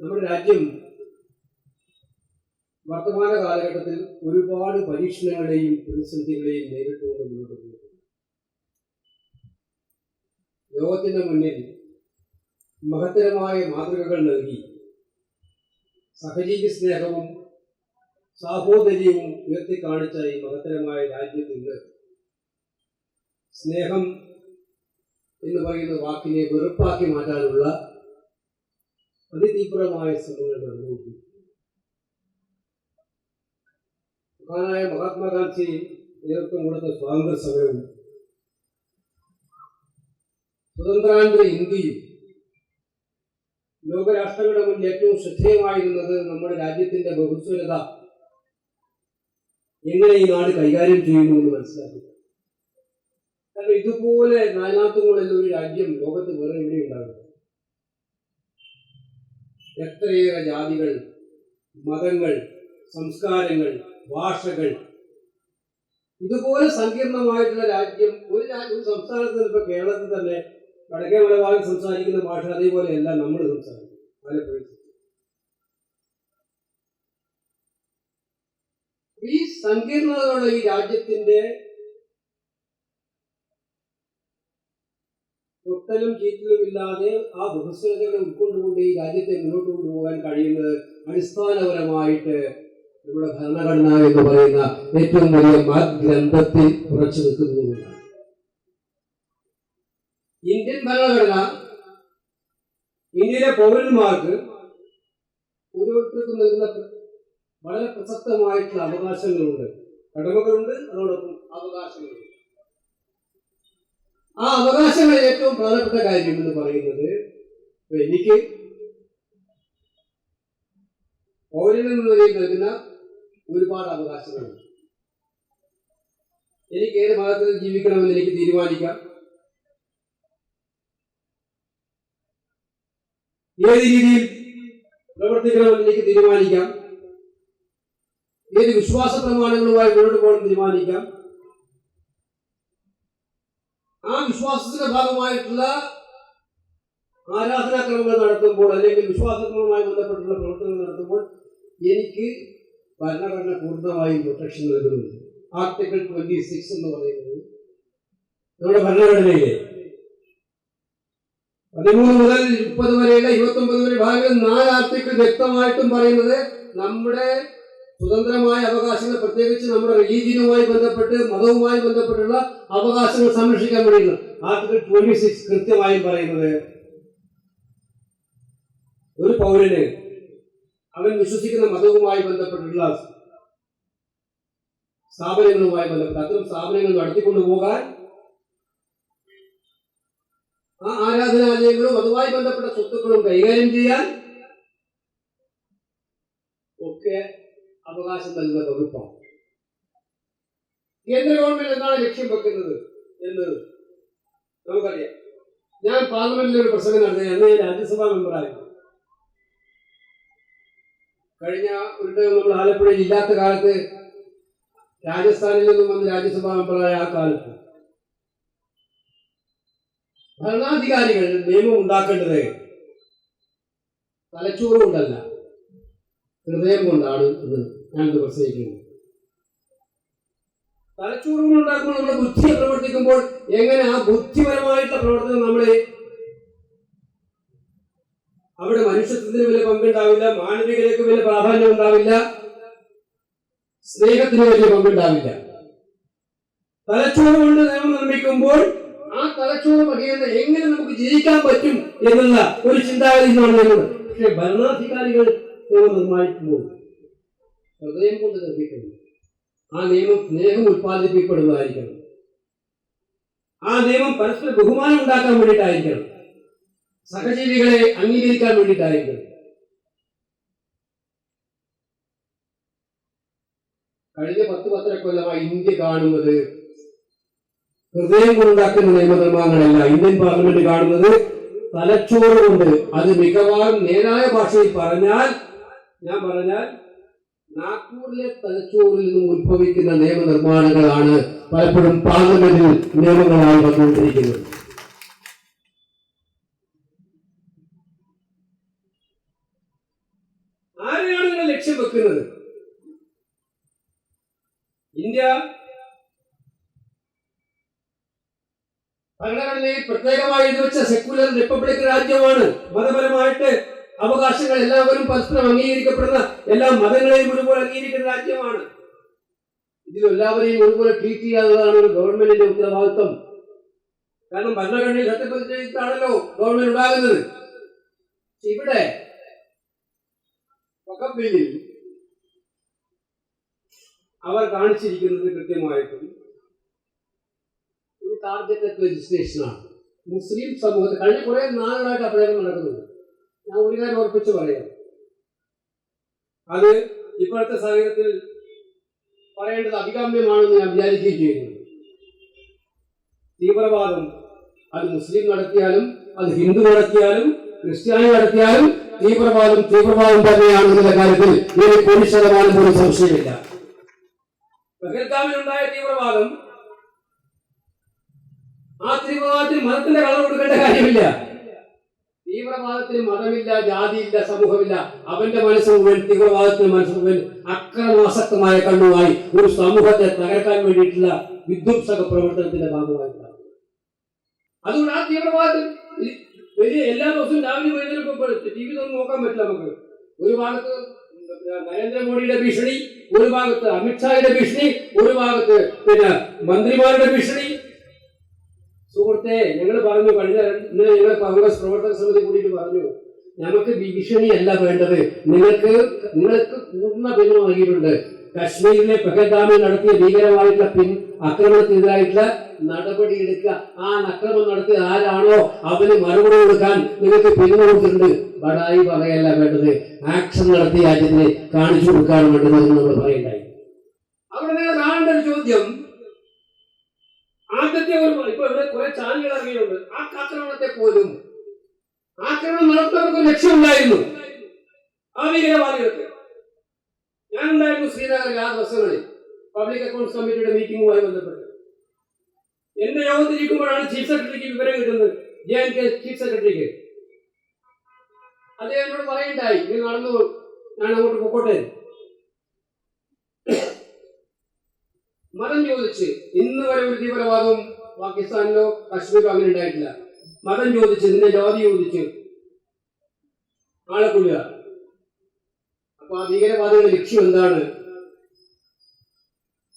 നമ്മുടെ രാജ്യം വർത്തമാന കാലഘട്ടത്തിൽ ഒരുപാട് പരീക്ഷണങ്ങളെയും പ്രതിസന്ധികളെയും നേരിട്ടുകൊണ്ട് മുന്നോട്ട് പോകുന്നു. ലോകത്തിന്റെ മുന്നിൽ മഹത്തരമായ മാതൃകകൾ നൽകി സഹജീവി സ്നേഹവും സാഹോദര്യവും ഉയർത്തിക്കാണിച്ച ഈ മഹത്തരമായ രാജ്യത്തിന് സ്നേഹം എന്ന് പറയുന്ന വാക്കിനെ വെറുപ്പാക്കി മാറ്റാനുള്ള അതിതീവ്രമായ ശ്രമങ്ങൾ നടന്നുകൊണ്ടിരിക്കുന്നു. മഹാനായ മഹാത്മാഗാന്ധി നേതൃത്വം കൊടുത്ത സ്വാതന്ത്ര്യ സമരവും സ്വതന്ത്രാനന്തര ഇന്ത്യയും ലോകരാഷ്ട്രങ്ങളുടെ മുന്നിൽ ഏറ്റവും ശ്രദ്ധേയമായിരുന്നത് നമ്മുടെ രാജ്യത്തിന്റെ ബഹുസ്വരത എങ്ങനെ ഈ നാട് കൈകാര്യം ചെയ്യുന്നു എന്ന് മനസ്സിലാക്കുക. കാരണം ഇതുപോലെ നാനാത്വങ്ങളുള്ള ഒരു രാജ്യം ലോകത്ത് വേറെ എവിടെ ഉണ്ടാവില്ല. എത്രയേറെ ജാതികൾ, മതങ്ങൾ, സംസ്കാരങ്ങൾ, ഭാഷകൾ, ഇതുപോലെ സങ്കീർണമായിട്ടുള്ള രാജ്യം ഒരു സംസ്ഥാനത്ത് ഇപ്പൊ കേരളത്തിൽ തന്നെ വടക്കേ മലബാറിൽ സംസാരിക്കുന്ന ഭാഷ അതേപോലെയല്ല നമ്മൾ സംസാരിക്കും. ആലപ്പുഴ ഈ സങ്കീർണതകളുള്ള ഈ രാജ്യത്തിന്റെ ഒട്ടലും ചീറ്റലും ഇല്ലാതെ ആ ബഹുസ്വരതകളെ ഉൾക്കൊണ്ടുകൊണ്ട് ഈ രാജ്യത്തെ മുന്നോട്ട് കൊണ്ടുപോകാൻ കഴിയുന്നത് അടിസ്ഥാനപരമായിട്ട് നമ്മുടെ ഭരണഘടന എന്ന് പറയുന്ന ഏറ്റവും വലിയ ഗ്രന്ഥത്തിൽ ഉറച്ചു നിൽക്കുന്നതുകൊണ്ടാണ്. ഇന്ത്യൻ ഭരണഘടന ഇന്ത്യയിലെ പൗരന്മാർക്ക് ഓരോരുത്തർക്കും നൽകുന്ന വളരെ പ്രസക്തമായിട്ടുള്ള അവകാശങ്ങളുണ്ട്, കടമകളുണ്ട്, അതോടൊപ്പം അവകാശങ്ങളുണ്ട്. ആ അവകാശങ്ങളിൽ ഏറ്റവും പ്രധാനപ്പെട്ട കാര്യം എന്ന് പറയുന്നത് എനിക്ക് പൗരനെന്ന നിലയിൽ നൽകുന്ന ഒരുപാട് അവകാശങ്ങളുണ്ട്. എനിക്ക് ഏത് മതത്തിൽ ജീവിക്കണമെന്ന് എനിക്ക് തീരുമാനിക്കാം, ഏത് രീതിയിൽ പ്രവർത്തിക്കണമെന്ന് എനിക്ക് തീരുമാനിക്കാം, ഏത് വിശ്വാസ പ്രമാണങ്ങളുമായി മുന്നോട്ട് പോകണം തീരുമാനിക്കാം. ആ വിശ്വാസത്തിന്റെ ഭാഗമായിട്ടുള്ള ആരാധനാക്രമങ്ങൾ നടത്തുമ്പോൾ അല്ലെങ്കിൽ വിശ്വാസക്രമവുമായി ബന്ധപ്പെട്ടുള്ള പ്രവർത്തനങ്ങൾ നടത്തുമ്പോൾ എനിക്ക് ഭരണഘടന പൂർണ്ണമായും പ്രൊട്ടക്ഷൻ നൽകുന്നുണ്ട്. ആർട്ടിക്കിൾ 26 എന്ന് പറയുന്നത് നമ്മുടെ ഭരണഘടനയിലെ 13 മുതൽ 30 വരെയുള്ള 29 വരെ ഭാഗങ്ങളിൽ 4 ആർട്ടിക്കിൾ വ്യക്തമായിട്ടും പറയുന്നത് നമ്മുടെ സ്വതന്ത്രമായ അവകാശങ്ങൾ, പ്രത്യേകിച്ച് നമ്മുടെ റിലീജിയനുമായി ബന്ധപ്പെട്ട് മതവുമായി ബന്ധപ്പെട്ടുള്ള അവകാശങ്ങൾ സംരക്ഷിക്കാൻ വേണ്ടിയുള്ള ആർട്ടിക്കിൾ 26 കൃത്യമായും പറയുന്നത് ഒരു പൗരന് അവൻ വിശ്വസിക്കുന്ന മതവുമായി ബന്ധപ്പെട്ടുള്ള സ്ഥാപനങ്ങളുമായി ബന്ധപ്പെട്ട് അത്തരം സ്ഥാപനങ്ങൾ നടത്തിക്കൊണ്ടുപോകാൻ, ആ ആരാധനാലയങ്ങളും അതുമായി ബന്ധപ്പെട്ട സ്വത്തുക്കളും കൈകാര്യം ചെയ്യാൻ ഒക്കെ അവകാശം നൽകുന്ന വകുപ്പാണ്. കേന്ദ്ര ഗവൺമെന്റ് എന്താണ് ലക്ഷ്യം വെക്കുന്നത് എന്നത് നമുക്കറിയാം. ഞാൻ പാർലമെന്റിൽ ഒരു പ്രസംഗം നടത്തി. അന്ന് രാജ്യസഭാ മെമ്പറായിരുന്നു. കഴിഞ്ഞ ഒരു നമ്മൾ ആലപ്പുഴയിൽ ഇല്ലാത്ത കാലത്ത് രാജസ്ഥാനിൽ നിന്നും വന്ന് രാജ്യസഭാ മെമ്പറായ ആ കാലത്ത് ഭരണാധികാരികൾ നിയമം ഉണ്ടാക്കേണ്ടത് തലച്ചോറ് കൊണ്ടല്ല, ഹൃദയം കൊണ്ടാണ് എന്ന് ഞാനിത് പ്രസംഗിക്കുന്നത്. തലച്ചോറ് കൊണ്ടുണ്ടാക്കുമ്പോൾ നമ്മുടെ ബുദ്ധി പ്രവർത്തിക്കുമ്പോൾ എങ്ങനെ ആ ബുദ്ധിപരമായിട്ടുള്ള പ്രവർത്തനം നമ്മളെ അവിടെ മനുഷ്യത്വത്തിന് വലിയ പങ്കുണ്ടാവില്ല, മാനവികതയ്ക്ക് വലിയ പ്രാധാന്യം ഉണ്ടാവില്ല, സ്നേഹത്തിന് വലിയ പങ്കുണ്ടാവില്ല. തലച്ചോറ് കൊണ്ട് നിയമം നിർമ്മിക്കുമ്പോൾ ആ തലച്ചോറ് വകയുന്ന എങ്ങനെ നമുക്ക് ജയിക്കാൻ പറ്റും എന്നുള്ള ഒരു ചിന്താഗതിയാണ് നിയമം. പക്ഷെ ഭരണാധികാരികൾ നിയമം നിർമ്മിക്കുമ്പോൾ ഹൃദയം കൊണ്ട് നിർമ്മിക്കുന്നു. ആ നിയമം സ്നേഹം ഉത്പാദിപ്പിക്കപ്പെടുന്നതായിരിക്കണം. ആ നിയമം പരസ്പര ബഹുമാനം ഉണ്ടാക്കാൻ വേണ്ടിയിട്ടായിരിക്കണം, സഹജീവികളെ അംഗീകരിക്കാൻ വേണ്ടിയിട്ടായിരിക്കണം. കഴിഞ്ഞ 10-12 കൊല്ലമായി ഇന്ത്യ കാണുന്നത് ഹൃദയം കൊണ്ടുണ്ടാക്കുന്ന നിയമനിർമ്മാണങ്ങളല്ല. ഇന്ത്യൻ പാർലമെന്റ് കാണുന്നത് തലച്ചോറ് കൊണ്ട്, അത് മിക്കവാറും നേരായ ഭാഷയിൽ പറഞ്ഞാൽ നാഗ്പൂരിലെ തലച്ചോറിൽ നിന്നും ഉത്ഭവിക്കുന്ന നിയമനിർമ്മാണങ്ങളാണ് പലപ്പോഴും പാർലമെന്റിൽ നിയമങ്ങളായി വന്നുകൊണ്ടിരിക്കുന്നത്. ലക്ഷ്യം വെക്കുന്നത്. ഇന്ത്യ ഭരണഘടനയിൽ പ്രത്യേകമായി എഴുതിവെച്ച സെക്യുലർ റിപ്പബ്ലിക് രാജ്യമാണ്. മതപരമായിട്ട് അവകാശങ്ങൾ എല്ലാവരും പരസ്പരം അംഗീകരിക്കപ്പെടുന്ന എല്ലാ മതങ്ങളെയും ഒരുപോലെ അംഗീകരിക്കുന്ന രാജ്യമാണ്. ഇതിൽ എല്ലാവരെയും ഒരുപോലെ ട്രീറ്റ് ചെയ്യാവുന്നതാണ് ഒരു ഗവൺമെന്റിന്റെ ഉത്തരവാദിത്വം. കാരണം ഭരണഘടനയിൽ സത്യപ്രതിജ്ഞയാണല്ലോ ഗവൺമെന്റ് ഉണ്ടാകുന്നത്. ഇവിടെ വഖഫ് ബില്ലിൽ അവർ കാണിച്ചിരിക്കുന്നത് കൃത്യമായിട്ടും ഒരു ടാർഗറ്റഡ് ലെജിസ്ലേഷനാണ്. മുസ്ലിം സമൂഹത്തിൽ കഴിഞ്ഞ കുറെ നാളുകളായിട്ട് അപ്രയോഗം നടക്കുന്നുണ്ട്. ഞാൻ ഒരു കാര്യം ഉറപ്പിച്ച് പറയാം, അത് ഇപ്പോഴത്തെ സാഹചര്യത്തിൽ പറയേണ്ടത് അഭികാമ്യമാണെന്ന് ഞാൻ വിചാരിക്കുകയും ചെയ്യുന്നു. തീവ്രവാദം അത് മുസ്ലിം നടത്തിയാലും അത് ഹിന്ദു നടത്തിയാലും ക്രിസ്ത്യാനി നടത്തിയാലും തീവ്രവാദം തന്നെയാണെന്നുള്ള കാര്യത്തിൽ എനിക്ക് 1% പോലും സംശയമില്ല. പഹൽഗാമിലുണ്ടായ തീവ്രവാദം, ആ തീവ്രവാദത്തിന് മതത്തിന്റെ കളർ കൊടുക്കേണ്ട കാര്യമില്ല. തീവ്രവാദത്തിന് മതമില്ല, ജാതിയില്ല, സമൂഹമില്ല. അവന്റെ മനസ്സ് മുഴുവൻ തീവ്രവാദത്തിന് മനസ്സ് മുഴുവൻ അക്രമാസക്തമായ കണ്ണുമായി ഒരു സമൂഹത്തെ തകർക്കാൻ വേണ്ടിയിട്ടുള്ള വിധ്വംസക പ്രവർത്തനത്തിന്റെ ഭാഗമായിട്ടാണ്. അതുകൊണ്ട് ആ തീവ്രവാദത്തിൽ വലിയ എല്ലാ ദിവസവും രാവിലെ വൈകുന്നേരം ടി വി ഒന്നും നോക്കാൻ പറ്റില്ല നമുക്ക്. ഒരു ഭാഗത്ത് നരേന്ദ്രമോദിയുടെ ഭീഷണി, ഒരു ഭാഗത്ത് അമിത്ഷായുടെ ഭീഷണി, ഒരു ഭാഗത്ത് മന്ത്രിമാരുടെ ഭീഷണി. സുഹൃത്തെ, ഞങ്ങൾ പറഞ്ഞു, ഇന്നലെ ഞങ്ങൾ കോൺഗ്രസ് പ്രവർത്തക സമിതി കൂടിയിട്ട് പറഞ്ഞു, നമുക്ക് ഭീഷണിയല്ല വേണ്ടത്, നിങ്ങൾക്ക് പൂർണ്ണ പിന്തുണ നൽകിയിട്ടുണ്ട്. കശ്മീരിലെ പഹൽഗാമിൽ നടത്തിയ ഭീകരമായിട്ടുള്ള ആക്രമണത്തിനെതിരായിട്ടുള്ള നടപടി എടുക്കുക. ആ ആക്രമണം നടത്തിയ ആരാണോ അവന് മറുപടി കൊടുക്കാൻ നിങ്ങൾക്ക് പിന്തുണ കൊടുത്തിട്ടുണ്ട്. ബടായി പറയല്ല വേണ്ടത്, ആക്ഷൻ നടത്തി രാജ്യത്തിന് കാണിച്ചു കൊടുക്കാണ് വേണ്ടത് എന്ന് നമ്മൾ പറയണ്ടായി. അവിടെ നിങ്ങൾ കാണേണ്ട ഒരു ചോദ്യം, ആദ്യത്തെ ഇപ്പൊ ഇവിടെ കുറെ ചാനലുകൾ ഇറങ്ങിയിട്ടുണ്ട്. ആ ആക്രമണത്തെ പോലും ആക്രമണം നടത്തുന്നവർക്ക് ലക്ഷ്യമുണ്ടായിരുന്നു. ആ ഭീകരവാദികൾക്ക് ഞാനുണ്ടായിരുന്നു ശ്രീനഗറിൽ ആ ദിവസങ്ങളിൽ പബ്ലിക് അക്കൗണ്ട്സ് കമ്മിറ്റിയുടെ മീറ്റിംഗുമായി ബന്ധപ്പെട്ട്. എന്റെ യോഗത്തിലിരിക്കുമ്പോഴാണ് ചീഫ് സെക്രട്ടറിക്ക് വിവരം കിട്ടുന്നത്. JNK ചീഫ് സെക്രട്ടറിക്ക് അദ്ദേഹം എന്നോട് പറയണ്ടായി, ഇത് നടന്നു, ഞാൻ അങ്ങോട്ട് പൊക്കോട്ടെ. മതം ചോദിച്ച് ഇന്ന് വരെ ഒരു തീവ്രവാദവും പാകിസ്ഥാനിലോ കശ്മീരിലോ അങ്ങനെ ഉണ്ടായിട്ടില്ല. മതം ചോദിച്ച്, ഇതിന്റെ ജാതി ചോദിച്ച് ആളെ കൊല്ലുക. അപ്പൊ ആ ഭീകരവാദികളുടെ ലക്ഷ്യം എന്താണ്?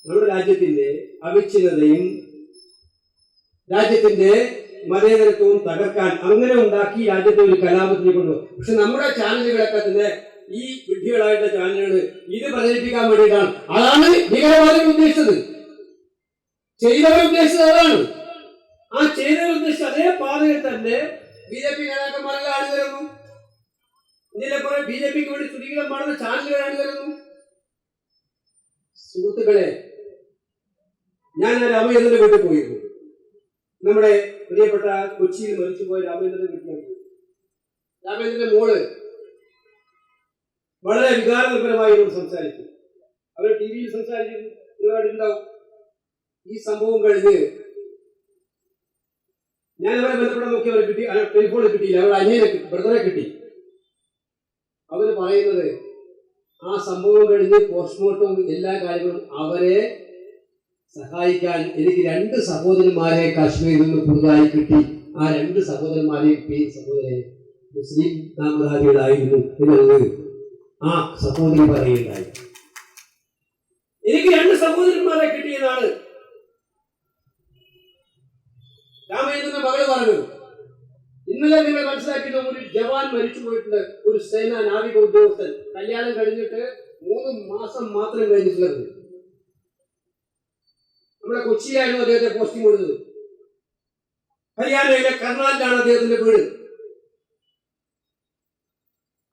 നമ്മുടെ രാജ്യത്തിന്റെ അവിച്ഛിന്നതയും രാജ്യത്തിന്റെ മതേതരത്വവും തകർക്കാൻ അങ്ങനെ ഉണ്ടാക്കി രാജ്യത്തെ ഒരു കലാപത്തിന് കൊണ്ടുപോകും. പക്ഷെ നമ്മുടെ ചാനലുകളൊക്കെ തന്നെ ഈ വിഡ്ഢികളായിട്ടുള്ള ചാനലുകൾ ഇത് പ്രചരിപ്പിക്കാൻ വേണ്ടിയിട്ടാണ്. അതാണ് ഭീകരവാദികൾ ഉദ്ദേശിച്ചത്, ചെയ്തവർ ഉദ്ദേശിച്ചത് അതാണ്. ആ ചെയ്തവർ ഉദ്ദേശിച്ച അതേ പാതയിൽ തന്നെ BJP നേതാക്കന്മാരെല്ലാം അണിനിരന്നു. ഇതിലെ കുറെ BJPക്ക് വേണ്ടി സുരക്ഷിതം പാടുന്ന ചാനലുകൾ അണിനിരന്നു. സുഹൃത്തുക്കളെ, ഞാൻ ആ രാമചന്ദ്രന്റെ വീട്ടിൽ പോയിരുന്നു. നമ്മുടെ പ്രിയപ്പെട്ട കൊച്ചിയിൽ മരിച്ചുപോയ രാമചന്ദ്രന്റെ വീട്ടിലാണ്. രാമചന്ദ്രന്റെ മോള് വളരെ വികാരനിർഭരമായി സംസാരിച്ചു. അവർ TV സംസാരിച്ചിരുന്നു, കണ്ടിട്ടുണ്ടാവും. ഈ സംഭവം കഴിഞ്ഞ് ഞാൻ അവരെ ബന്ധപ്പെടാൻ നോക്കി, അവരെ കിട്ടി, ടെലിഫോണിൽ കിട്ടിയില്ല. അവരുടെ അനിയനെ ബ്രദറെ കിട്ടി. അവര് പറയുന്നത്, ആ സംഭവം കഴിഞ്ഞ് പോസ്റ്റ്മോർട്ടം എല്ലാ കാര്യങ്ങളും അവരെ സഹായിക്കാൻ എനിക്ക് 2 സഹോദരന്മാരെ കാശ്മീരിൽ നിന്ന് പുതുതായി കിട്ടി. ആ 2 സഹോദരന്മാരെയും സഹോദരൻ മുസ്ലിം നാമധാരികളായിരുന്നു എന്നുള്ളത് ആ സഹോദരി പറയുകയുണ്ടായി. എനിക്ക് 2 സഹോദരന്മാരെ കിട്ടിയതാണ് രാമചന്ദ്രന്റെ മകള് പറഞ്ഞത്. ഇന്നലെ നിങ്ങൾ മനസ്സിലാക്കിയിട്ട് ഒരു ജവാൻ മരിച്ചു പോയിട്ടുണ്ട്, ഒരു സേനാ നാവിക ഉദ്യോഗസ്ഥൻ. കല്യാണം കഴിഞ്ഞിട്ട് 3 മാസം മാത്രം കഴിഞ്ഞിട്ടുള്ളത്. നമ്മുടെ കൊച്ചിയിലായിരുന്നു അദ്ദേഹത്തെ പോസ്റ്റിംഗ് കൊടുത്തത്. ഹരിയാനയിലെ കർണാലിലാണ് അദ്ദേഹത്തിന്റെ വീട്.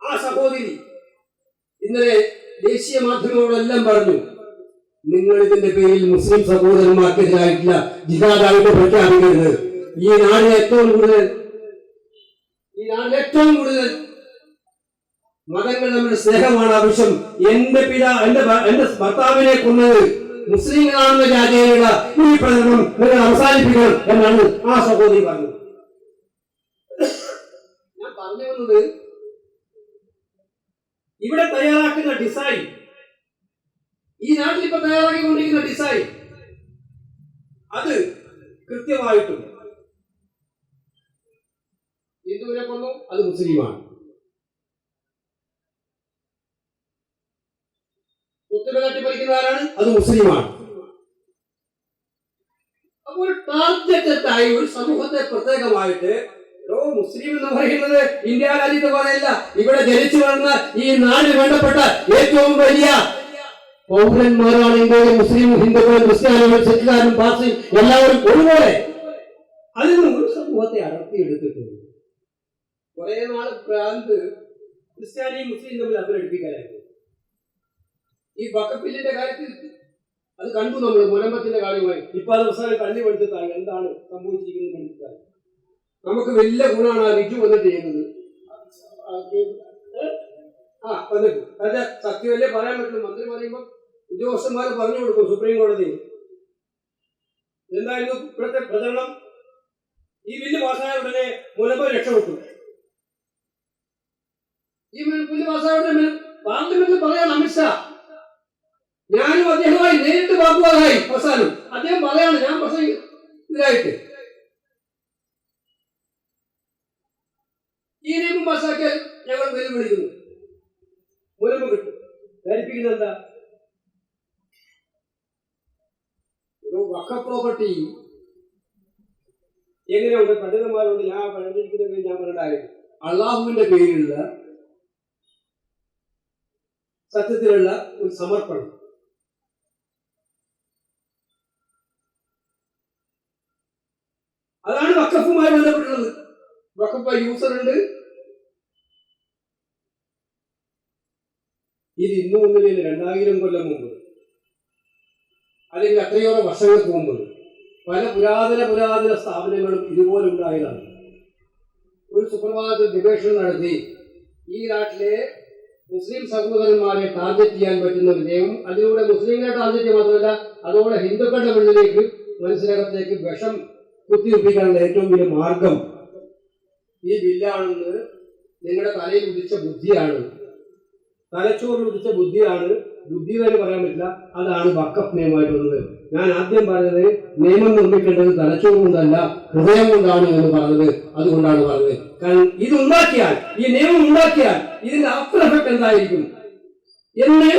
ആ സഹോദരി ഇന്നലെ ദേശീയ മാധ്യമങ്ങളോടെല്ലാം പറഞ്ഞു, നിങ്ങൾ ഇതിന്റെ പേരിൽ മുസ്ലിം സഹോദരന്മാർക്കെതിരായിട്ടുള്ള ജിഹാദായിട്ട് പ്രഖ്യാപിക്കരുത്. ഈ നാടിന് ഏറ്റവും കൂടുതൽ മതങ്ങൾ നമ്മുടെ സ്നേഹമാണ് ആവശ്യം. എന്റെ ഭർത്താവിനെ കൊന്നത് മുസ്ലിങ്ങളാണെന്ന ജാതിയുടെ ഈ പ്രചരണം നിങ്ങൾ അവസാനിപ്പിക്കണം എന്നാണ് ആ സഹോദരി പറഞ്ഞത്. ഞാൻ പറഞ്ഞു വന്നത്, ഇവിടെ തയ്യാറാക്കുന്ന ഡിസൈൻ, ഈ നാട്ടിൽ ഇപ്പൊ തയ്യാറാക്കിക്കൊണ്ടിരിക്കുന്ന ഡിസൈൻ, അത് കൃത്യമായിട്ടും ഹിന്ദുവിനെ കൊന്നു, അത് മുസ്ലിമാണ്. കുത്തുകൾ തട്ടിപ്പറിക്കുന്ന ആരാണ്? അത് മുസ്ലിമാണ്. അപ്പോൾ ടാർഗറ്റഡായി ഒരു സമൂഹത്തെ പ്രത്യേകമായിട്ട് മുസ്ലിം എന്ന് പറയുന്നത് ഇന്ത്യ രാജ്യത്തെ പോലെയല്ല. ഇവിടെ ജനിച്ചു വളർന്ന ഈ നാട് വേണ്ടപ്പെട്ട ഏറ്റവും വലിയ പൗരന്മാരാണ് ഇന്ത്യയിലെ മുസ്ലിമും ഹിന്ദുക്കളും ക്രിസ്ത്യാനികളും സിഖുകാരും പാർസിയും എല്ലാവരും ഒരുപോലെ. അതിൽ നിന്ന് ഒരു സമൂഹത്തെ അടർത്തിയെടുത്തിട്ടുണ്ട്. കുറെ നാൾ പ്രാന്ത് ക്രിസ്ത്യാനിയും മുസ്ലിം തമ്മിൽ അവരെടുപ്പിക്കാനായിരുന്നു. ഈ വഖഫിന്റെ കാര്യത്തിൽ അത് കണ്ടു നമ്മൾ, മുനമ്പത്തിന്റെ കാര്യമായി. ഇപ്പൊ അത് അവസാനം കണ്ണി പഠിച്ചതാണ് എന്താണ് സംഭവിച്ചിരിക്കുന്നത് കണ്ടിട്ടാണ്. നമുക്ക് വലിയ ഗുണമാണ് ആ വിജു വന്നിട്ട് ചെയ്യുന്നത്. വന്നിട്ട് അതെ സത്യമല്ലേ പറയാൻ പറ്റും. മന്ത്രി പറയുമ്പോൾ ഉദ്യോഗസ്ഥന്മാർ പറഞ്ഞു കൊടുക്കും സുപ്രീം കോടതി. എന്തായിരുന്നു ഇപ്പോഴത്തെ പ്രചരണം? ഈ ബില്ല് പാസ്സായ ഉടനെ മുനമ്പ് രക്ഷപ്പെട്ടു. ഈ ബില്ല് പാസ്സായ ഉടനെ പാർലമെന്റിൽ പറയാൻ അമിത്ഷാ, ഞാനും അദ്ദേഹവുമായി നേരിട്ട് വാക്കുവാദമായി. അവസാനം അദ്ദേഹം പറയാണ് ഞാൻ പ്രസംഗിതായിട്ട് ഈ നിയമം പാസ്സാക്കിയാൽ ഞങ്ങൾ വെല്ലുവിളിക്കുന്നു, മുനമ്പ് കിട്ടും. ധരിപ്പിക്കുന്നത് എന്താ? വഖഫ് പ്രോപ്പർട്ടി എങ്ങനെയുണ്ട്? പണ്ഡിതന്മാരുണ്ട്, ഞാൻ പണ്ഡിതിക്കുന്ന ഞാൻ പറഞ്ഞിട്ടായിരുന്നു. അള്ളാഹുവിന്റെ പേരിലുള്ള സത്യത്തിലുള്ള ഒരു സമർപ്പണം. അതാണ് വഖഫുമായി ബന്ധപ്പെട്ടുള്ളത്. വഖഫ് യൂസർ ഉണ്ട്. ഇത് ഇന്നു മുതൽ 2000 കൊല്ലം മുമ്പ് അല്ലെങ്കിൽ അത്രയോളം വർഷങ്ങൾക്ക് മുമ്പ് പല പുരാതന സ്ഥാപനങ്ങളും ഇതുപോലെ ഉണ്ടായതാണ്. ഒരു സുപ്രഭാതത്തിൽ ഗവേഷണം നടത്തി ഈ നാട്ടിലെ മുസ്ലിം സഹോദരന്മാരെ ടാർഗറ്റ് ചെയ്യാൻ പറ്റുന്ന ഒരു നിയമം, അതിലൂടെ മുസ്ലിങ്ങളെ ടാർഗറ്റ് ചെയ്യുക മാത്രമല്ല അതോടെ ഹിന്ദുക്കളുടെ മുന്നിലേക്ക് മനസ്സിനകത്തേക്ക് വിഷം കുത്തിവെപ്പിക്കാനുള്ള ഏറ്റവും വലിയ മാർഗം ഈ ബില്ലാണെന്ന് നിങ്ങളുടെ തലയിൽ ഉദിച്ച ബുദ്ധിയാണ്, തലച്ചോറിൽ ഉദിച്ച ബുദ്ധിയാണ്. ബുദ്ധി തന്നെ പറയാൻ പറ്റില്ല. അതാണ് വഖഫ് നിയമമായിട്ട് വന്നത്. ഞാൻ ആദ്യം പറഞ്ഞത് നിയമം നിർമ്മിക്കേണ്ടത് തലച്ചോറ് കൊണ്ടല്ല ഹൃദയം കൊണ്ടാണ് എന്ന് പറഞ്ഞത് അതുകൊണ്ടാണ് പറഞ്ഞത്. കാരണം ഇതുണ്ടാക്കിയാൽ, ഈ നിയമം ഉണ്ടാക്കിയാൽ ഇതിന്റെ ആഫ്റ്റർ എഫക്ട് എന്തായിരിക്കും എന്ന്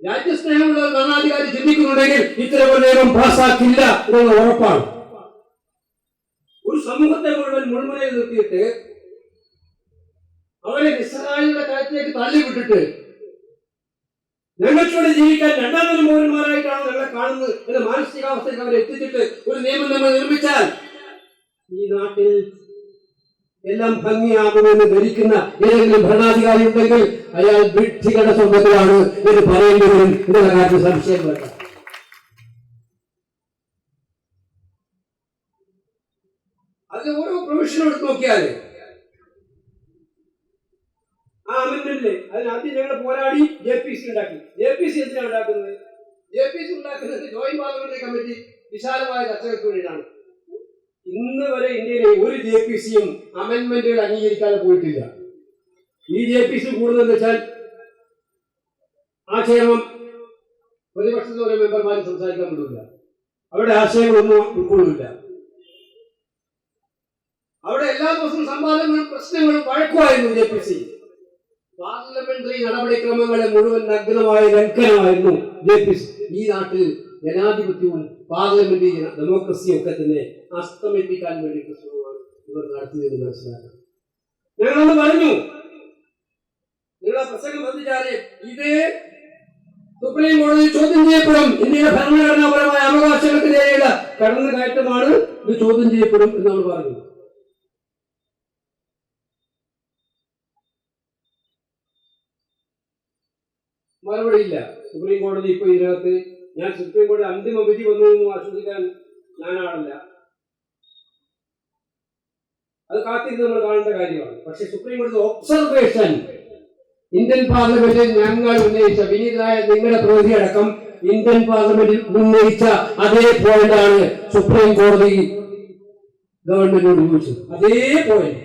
രാജ്യസ്നേഹമുള്ള ഭരണാധികാരി ചിന്തിക്കുന്നുണ്ടെങ്കിൽ ഇത്തരം ഒരു നിയമം പാസ്സാക്കില്ല എന്നുള്ള ഉറപ്പാണ്. ഒരു സമൂഹത്തെ മുഴുവനെ നിർത്തിയിട്ട് അവരെ നിസ്സഹായയുടെ കാര്യത്തിലേക്ക് തള്ളിവിട്ടിട്ട് ഞങ്ങൾക്കൂടെ ജീവിക്കാൻ രണ്ടാം തരം പൗരന്മാരായിട്ടാണ് ഞങ്ങളെ കാണുന്നത് എന്ന മാനസികാവസ്ഥയ്ക്ക് അവരെ എത്തിച്ചിട്ട് ഒരു നിയമം നമ്മൾ നിർമ്മിച്ചാൽ ഈ നാട്ടിൽ എല്ലാം ഭംഗിയാകുമെന്ന് ധരിക്കുന്ന ഏതെങ്കിലും ഭരണാധികാരി ഉണ്ടെങ്കിൽ അയാൾ വിഡ്ഢികളുടെ സ്വന്തത്തിലാണ് എന്ന് പറയേണ്ടി വരും. എന്നുള്ള കാര്യത്തിൽ സംശയം വേണ്ട. അതിൽ ഓരോ പ്രൊവിഷനും എടുത്ത് നോക്കിയാൽ ആ അമെന്റ്മെന്റില് അതിനാദ്യം ഞങ്ങൾ പോരാടി JPC ഉണ്ടാക്കി. JPC എന്തിനാണ് ഉണ്ടാക്കുന്നത്? JPC ഉണ്ടാക്കുന്നത് ജോയിന്റ് പാർലമെന്ററി കമ്മിറ്റി വിശാലമായ ചർച്ചകൾക്ക് വേണ്ടിയിട്ടാണ്. ഇന്ന് വരെ ഇന്ത്യയിലെ ഒരു JPCയും അമെന്റ്മെന്റുകൾ അംഗീകരിക്കാതെ പോയിട്ടില്ല. ഈ JPC കൂടുതലെന്ന് വെച്ചാൽ ആക്ഷേപം പ്രതിപക്ഷത്തോടെ മെമ്പർമാർ സംസാരിക്കാൻ പറ്റില്ല, അവരുടെ ആശയങ്ങളൊന്നും ഉൾക്കൊള്ളില്ല. അവിടെ എല്ലാ ദിവസവും സംവാദങ്ങളും പ്രശ്നങ്ങളും വഴക്കുമായിരുന്നു. JPC പാർലമെന്ററി നടപടിക്രമങ്ങളെ മുഴുവൻ നഗ്നമായ ലംഘനമായിരുന്നു JPC. ഈ നാട്ടിൽ ജനാധിപത്യവും പാർലമെന്ററി ഡെമോക്രസിയും ഒക്കെ തന്നെ അസ്തമിപ്പിക്കാൻ വേണ്ടിയിട്ട് ശ്രമമാണ് ഇവർ നടത്തിയതെന്ന് മനസ്സിലാക്കണം. ഞങ്ങളൊന്ന് പറഞ്ഞു, നിങ്ങളെ പ്രസംഗം ശ്രദ്ധിച്ചാലേ ഇത് സുപ്രീം കോടതി ചോദ്യം ചെയ്യപ്പെടും. ഇന്ത്യയുടെ ഭരണഘടനാപരമായ അവകാശങ്ങൾക്കെതിരെയുള്ള കടന്നുകയറ്റമാണ്, ഇത് ചോദ്യം ചെയ്യപ്പെടും എന്ന് നമ്മൾ പറഞ്ഞു. മറുപടിയില്ല. സുപ്രീം കോടതി ഇപ്പൊ ഇതിനകത്ത് ഞാൻ സുപ്രീം കോടതി അന്തിമ വിധി വന്നു ആശ്വസിക്കാൻ ഞാനാണല്ല, അത് കാത്തിരുന്ന് നമ്മൾ കാണേണ്ട കാര്യമാണ്. പക്ഷെ സുപ്രീം കോടതി ഒബ്സർവേഷൻ ഇന്ത്യൻ പാർലമെന്റിൽ ഞങ്ങൾ ഉന്നയിച്ച, വിനീതരായ നിങ്ങളുടെ പ്രതിനിധി അടക്കം ഇന്ത്യൻ പാർലമെന്റിൽ ഉന്നയിച്ച അതേ പോയിന്റാണ് സുപ്രീം കോടതി ഗവൺമെന്റിനോട് ചോദിച്ചത്. അതേ പോയിന്റ്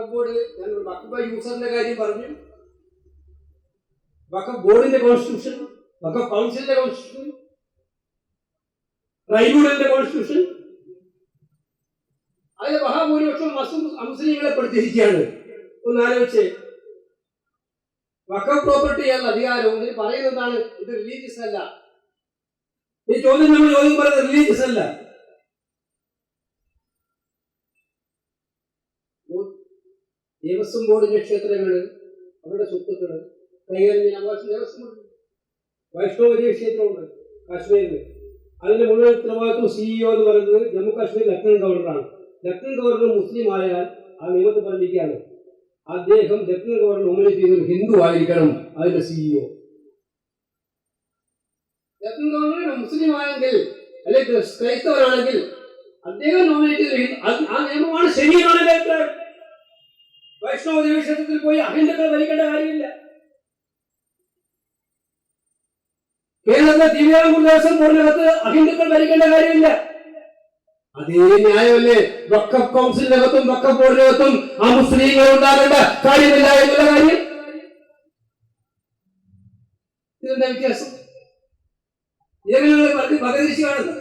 വഖഫ് ബോർഡ്, ഞാൻ വഖഫ് യൂസറിന്റെ കാര്യം പറഞ്ഞു, വഖഫ് ബോർഡിന്റെ കോൺസ്റ്റിറ്റ്യൂഷൻ, വഖഫ് കൗൺസിലിന്റെ കോൺസ്റ്റിറ്റ്യൂഷൻ, ട്രൈബ്യൂണലിന്റെ കോൺസ്റ്റിറ്റ്യൂഷൻ, അതിലെ മഹാഭൂരിപക്ഷം അമുസ്ലിങ്ങളെ പെടുത്തിയിരിക്കുകയാണ്. ഒന്ന് ആലോചിച്ച്, വഖഫ് പ്രോപ്പർട്ടി എന്ന അധികാരവും ഇതിൽ പറയുന്നതാണ് ഇത് റിലീജിയസ് അല്ല. ഈ ചോദ്യം നമ്മൾ ചോദ്യം പറയുന്നത് റിലീജിയസ് അല്ല. ദേവസ്വം ബോർഡിന്റെ ക്ഷേത്രങ്ങള്, അവരുടെ സ്വത്തുക്കള് കൈകാര്യം ചെയ്യാൻ അവകാശം ദേവസ്വം ബോർഡ്. വൈഷ്ണവ ക്ഷേത്രമുണ്ട് കാശ്മീരിൽ, അതിന്റെ മുഴുവൻ ഉത്തരവാദിത്വം CEO എന്ന് പറയുന്നത് ജമ്മു കാശ്മീർ ലഫ്റ്റനന്റ് ഗവർണറാണ്. ലഫ്റ്റനന്റ് ഗവർണർ മുസ്ലിം ആയാൽ ആ നിയമത്തെ പറഞ്ഞിരിക്കുകയാണ്, അദ്ദേഹം ലഫ്റ്റനന്റ് ഗവർണർ നോമിനേറ്റ് ചെയ്തൊരു ഹിന്ദു ആയിരിക്കണം അതിന്റെ CEO. ലഫ്റ്റനന്റ് ഗവർണർ മുസ്ലിം ആണെങ്കിൽ അല്ലെങ്കിൽ ക്രൈസ്തവരാണെങ്കിൽ അദ്ദേഹം നോമിനേറ്റ് ചെയ്ത ആ നിയമമാണ് ശരിയാണ്. വൈഷ്ണവ ദേവീക്ഷേത്രത്തിൽ പോയി അഹിന്ദുക്കൾ ഭരിക്കേണ്ട കാര്യമില്ല. കേരളത്തിലെ തിരുവിതാംകൂർ ദേവസ്വം ബോർഡിനകത്ത് അഹിന്ദുക്കൾ ഭരിക്കേണ്ട കാര്യമില്ല. അതേ ന്യായമല്ലേ വഖഫ് കൗൺസിലിനകത്തും വഖഫ് ബോർഡിനകത്തും ആ മുസ്ലിങ്ങൾ ഉണ്ടാകേണ്ട കാര്യമില്ല എന്നുള്ള കാര്യം? ഇതെന്താ വ്യത്യാസം? ഇതെങ്ങനെ പകതിരിച്ച് കാണുന്നത്?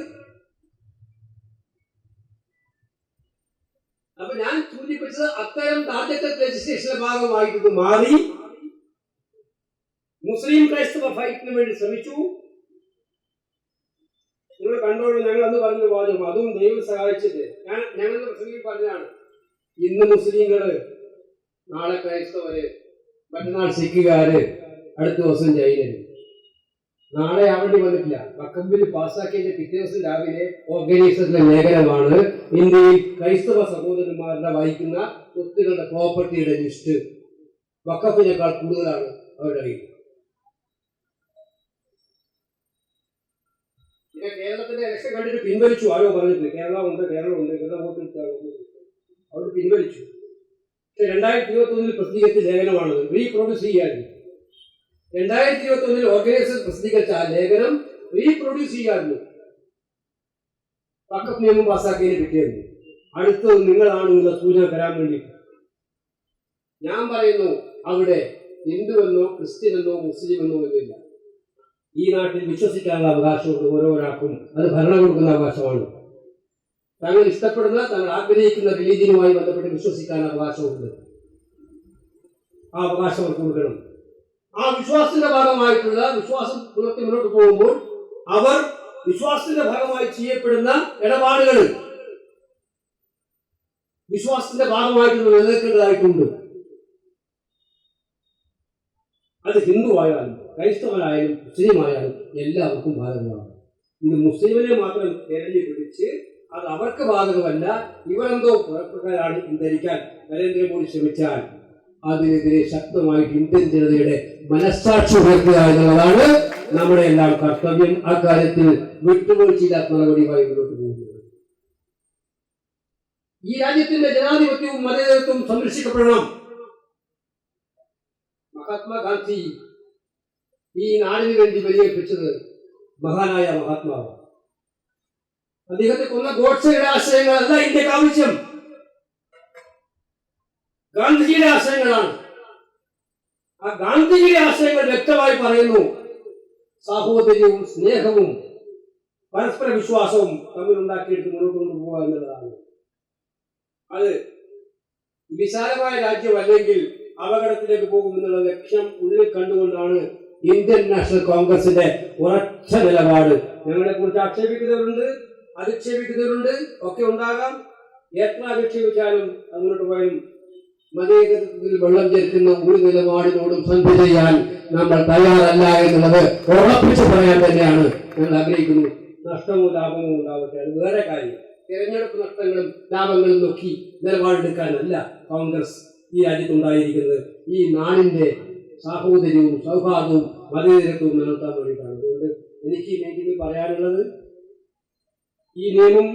അപ്പൊ ഞാൻ സൂചിപ്പിച്ചത് അത്തരം ടാർഗറ്റഡ് ലെജിസ്ലേഷന്റെ ഭാഗമായിട്ട് മാറി മുസ്ലിം ക്രൈസ്തവ ഫൈറ്റിന് വേണ്ടി ശ്രമിച്ചു. നിങ്ങൾ കണ്ടോളൂ, ഞങ്ങൾ അന്ന് പറഞ്ഞ വാചകം, അതും ദൈവം സഹായിച്ചിട്ട് ഞങ്ങൾ പ്രസംഗിൽ പറഞ്ഞാണ്, ഇന്ന് മുസ്ലിങ്ങള്, നാളെ ക്രൈസ്തവര്, മറ്റന്നാൾ സിഖുകാര്, അടുത്ത ദിവസം ജൈനര്. നാളെ ആവേണ്ടി വന്നിട്ടില്ല. വഖഫ് ബിൽ പാസ്സാക്കിയതിന്റെ പിറ്റേ ദിവസം രാവിലെ ഓർഗനൈസേഷന്റെ ലേഖനമാണ് ഇന്ത്യയിൽ ക്രൈസ്തവ സഹോദരന്മാരുടെ വഹിക്കുന്ന സ്വത്തുക്കളുടെ പ്രോപ്പർട്ടിയുടെ ലിസ്റ്റ് വഖഫിനേക്കാൾ കൂടുതലാണ് അവരുടെ കയ്യിൽ. പിന്നെ കേരളത്തിന്റെ ഇലക്ഷൻ കണ്ടിട്ട് പിൻവലിച്ചു. ആരോ പറഞ്ഞിട്ടില്ല, കേരളം ഉണ്ട് വോട്ട് അവർ പിൻവലിച്ചു. പക്ഷെ 2021 പ്രസിദ്ധീകരിച്ച ലേഖനമാണത്, റീപ്രൊഡ്യൂസ് ചെയ്യാറുണ്ട്. 2021 ഓർഗനൈസേഷൻ പ്രസിദ്ധീകരിച്ച ആ ലേഖനം റീപ്രൊഡ്യൂസ് ചെയ്യാറുണ്ട്. വഖഫ് നിയമം പാസ്സാക്കിയതിന് പിറ്റേന്ന് അടുത്തത് നിങ്ങളാണെന്നുള്ള സൂചന തരാൻ വേണ്ടിയിട്ട് ഞാൻ പറയുന്നു, അവിടെ ഹിന്ദുവെന്നോ ക്രിസ്ത്യനെന്നോ മുസ്ലിമെന്നോ എന്നില്ല. ഈ നാട്ടിൽ വിശ്വസിക്കാനുള്ള അവകാശമുണ്ട് ഓരോരാൾക്കും. അത് ഭരണം കൊടുക്കുന്ന അവകാശമാണ്. താങ്കൾ ഇഷ്ടപ്പെടുന്ന, താങ്കൾ ആഗ്രഹിക്കുന്ന റിലീജിയനുമായി ബന്ധപ്പെട്ട് വിശ്വസിക്കാൻ അവകാശമുണ്ട്. ആ അവകാശം അവർക്ക് കൊടുക്കണം. ആ വിശ്വാസത്തിന്റെ ഭാഗമായിട്ടുള്ള വിശ്വാസം പുലർത്തി മുന്നോട്ട് പോകുമ്പോൾ അവർ വിശ്വാസത്തിന്റെ ഭാഗമായി ചെയ്യപ്പെടുന്ന ഇടപാടുകൾ വിശ്വാസത്തിന്റെ ഭാഗമായിട്ട് നിലനിൽക്കേണ്ടതായിട്ടുണ്ട്. അത് ഹിന്ദു ആയാലും ക്രൈസ്തവനായാലും മുസ്ലിമായാലും എല്ലാവർക്കും ബാധകമാണ്. ഇത് മുസ്ലിമിനെ മാത്രം തിരഞ്ഞു പിടിച്ച് അത് അവർക്ക് ബാധകമല്ല, ഇവരെന്തോ പുറപ്പെട്ടാണ് ധരിക്കാൻ നരേന്ദ്രമോദി ശ്രമിച്ചാൽ അതിനെതിരെ ശക്തമായിട്ട് ഇന്ത്യൻ ജനതയുടെ മനസ്സാക്ഷി ഉയർത്തുക എന്നുള്ളതാണ് നമ്മുടെ എല്ലാം കർത്തവ്യം. അക്കാര്യത്തിൽ വിട്ടുവീഴ്ചയില്ലാത്ത നടപടിയുമായി മുന്നോട്ട് പോകുന്നത്. ഈ രാജ്യത്തിന്റെ ജനാധിപത്യവും മതേതരത്വവും സംരക്ഷിക്കപ്പെടണം. മഹാത്മാഗാന്ധി ഈ നാടിന് വേണ്ടി ബലിയർപ്പിച്ചത് മഹാനായ മഹാത്മാവ്. അദ്ദേഹത്തെ കൊന്ന ഗോഡ്സെയുടെ ആശയങ്ങളല്ല ഇന്ത്യക്ക് ആവശ്യം, ഗാന്ധിജിയുടെ ആശയങ്ങളാണ്. ആ ഗാന്ധിജിയുടെ ആശയങ്ങൾ വ്യക്തമായി പറയുന്നു, സാഹോദര്യവും സ്നേഹവും പരസ്പര വിശ്വാസവും തമ്മിലുണ്ടാക്കിയെടുത്ത് മുന്നോട്ട് കൊണ്ടുപോകുക എന്നുള്ളതാണ്. അത് വിശാലമായ രാജ്യം അല്ലെങ്കിൽ അപകടത്തിലേക്ക് പോകുമെന്നുള്ള ലക്ഷ്യം ഉള്ളിൽ കണ്ടുകൊണ്ടാണ് ഇന്ത്യൻ നാഷണൽ കോൺഗ്രസിന്റെ ഉറച്ച നിലപാട്. ഞങ്ങളെ കുറിച്ച് ആക്ഷേപിക്കുന്നവരുണ്ട്, അധിക്ഷേപിക്കുന്നവരുണ്ട്, ഒക്കെ ഉണ്ടാകാം. എത്ര അധിക്ഷേപിച്ചാലും അങ്ങോട്ട് പോയും മതേതരത്തിൽ വെള്ളം ചേർക്കുന്ന ഒരു നിലപാടിനോടും സന്ധി ചെയ്യാൻ നമ്മൾ തയ്യാറല്ല എന്നുള്ളത് ഉറപ്പിച്ചു പറയാൻ തന്നെയാണ് ഞങ്ങൾ ആഗ്രഹിക്കുന്നു. നഷ്ടമോ ലാഭമോ ഉണ്ടാവട്ടെ, അത് വേറെ കാര്യം. തിരഞ്ഞെടുപ്പ് നഷ്ടങ്ങളും ലാഭങ്ങളും നോക്കി നിലപാടെടുക്കാനല്ല കോൺഗ്രസ് ഈ രാജ്യത്തുണ്ടായിരിക്കുന്നത്. ഈ നാടിന്റെ സാഹോദര്യവും സൗഹാർദ്ദവും മതേതരത്വവും നിലനിർത്താൻ വേണ്ടിയിട്ടാണ്. അതുകൊണ്ട് എനിക്ക് ഇതിൽ പറയാനുള്ളത്, ഈ നിയമം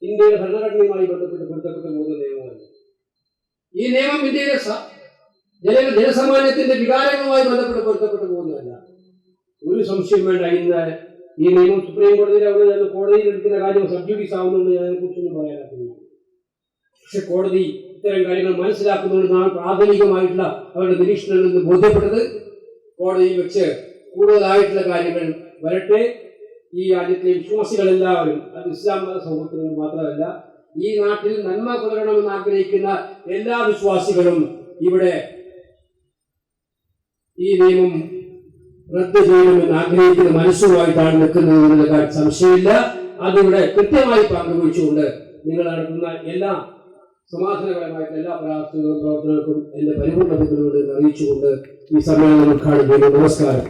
ഇന്ത്യയുടെ ഭരണഘടനയുമായി ബന്ധപ്പെട്ട് പൊരുത്തപ്പെട്ടു പോകുന്ന നിയമമല്ല. ഈ നിയമം ഇന്ത്യയിലെ ജനസാമാന്യത്തിന്റെ വികാരങ്ങളുമായി ബന്ധപ്പെട്ട് പൊരുത്തപ്പെട്ടു പോകുന്നതല്ല. ഒരു സംശയം വേണ്ട. ഇന്ന് ഈ നിയമം സുപ്രീം കോടതിയുടെ അവിടെ കോടതിയിൽ എടുക്കുന്ന കാര്യം സബ്ജുഡീസ് ആവുന്നുണ്ട്. ഞാൻ അതിനെക്കുറിച്ചൊന്നും പറയാനാകുന്നില്ല. പക്ഷെ കോടതി ഇത്തരം കാര്യങ്ങൾ മനസ്സിലാക്കുന്നതുകൊണ്ടാണ് പ്രാഥമികമായിട്ടുള്ള അവരുടെ നിരീക്ഷണങ്ങളിൽ നിന്ന് ബോധ്യപ്പെട്ടത്. കോടതിയിൽ വെച്ച് കൂടുതലായിട്ടുള്ള കാര്യങ്ങൾ വരട്ടെ. ഈ രാജ്യത്തിലെ വിശ്വാസികളെല്ലാവരും, അത് ഇസ്ലാം മത സമൂഹത്തിൽ മാത്രമല്ല, ഈ നാട്ടിൽ നന്മ പുലരണമെന്ന് ആഗ്രഹിക്കുന്ന എല്ലാ വിശ്വാസികളും ഇവിടെ ഈ നിയമം റദ്ദ് ചെയ്യണമെന്ന് ആഗ്രഹിക്കുന്ന മനസ്സുമായിട്ടാണ് നിൽക്കുന്നത് എന്നുള്ള കാര്യം സംശയമില്ല. അതിവിടെ കൃത്യമായി പങ്കുവച്ചുകൊണ്ട് നിങ്ങൾ നടത്തുന്ന എല്ലാ സമാധാനപരമായിട്ടുള്ള എല്ലാ പ്രവർത്തനങ്ങൾക്കും എന്റെ പരിപൂർണ്ണ പിന്തുണയോട് അറിയിച്ചുകൊണ്ട് ഈ സമ്മേളനം ഉദ്ഘാടനം ചെയ്യുന്നു. നമസ്കാരം.